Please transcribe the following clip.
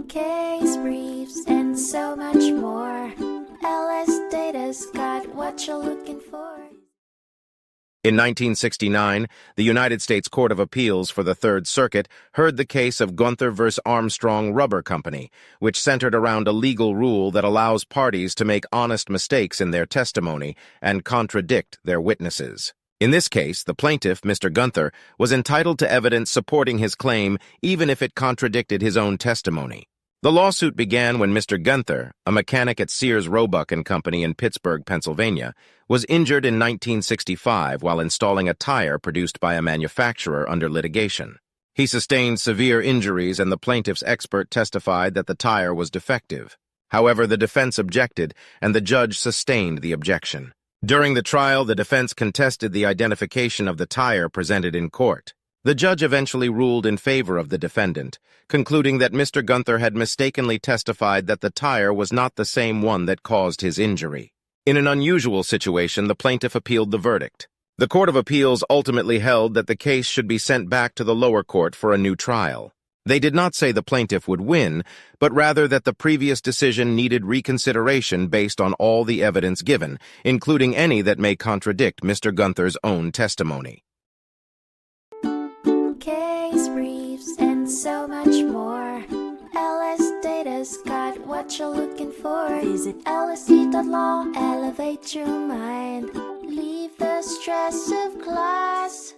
case briefs, and so much more. LSData's got what you're looking for. In 1969, the United States Court of Appeals for the Third Circuit heard the case of Guenther v. Armstrong Rubber Company, which centered around a legal rule that allows parties to make honest mistakes in their testimony and contradict their witnesses. In this case, the plaintiff, Mr. Guenther, was entitled to evidence supporting his claim even if it contradicted his own testimony. The lawsuit began when Mr. Guenther, a mechanic at Sears Roebuck & Company in Pittsburgh, Pennsylvania, was injured in 1965 while installing a tire produced by a manufacturer under litigation. He sustained severe injuries, and the plaintiff's expert testified that the tire was defective. However, the defense objected, and the judge sustained the objection. During the trial, the defense contested the identification of the tire presented in court. The judge eventually ruled in favor of the defendant, concluding that Mr. Guenther had mistakenly testified that the tire was not the same one that caused his injury. In an unusual situation, the plaintiff appealed the verdict. The Court of Appeals ultimately held that the case should be sent back to the lower court for a new trial. They did not say the plaintiff would win, but rather that the previous decision needed reconsideration based on all the evidence given, including any that may contradict Mr. Guenther's own testimony. Case briefs, and so much more. LSData's got what you're looking for. Visit lsd.law, elevate your mind. Leave the stress of class.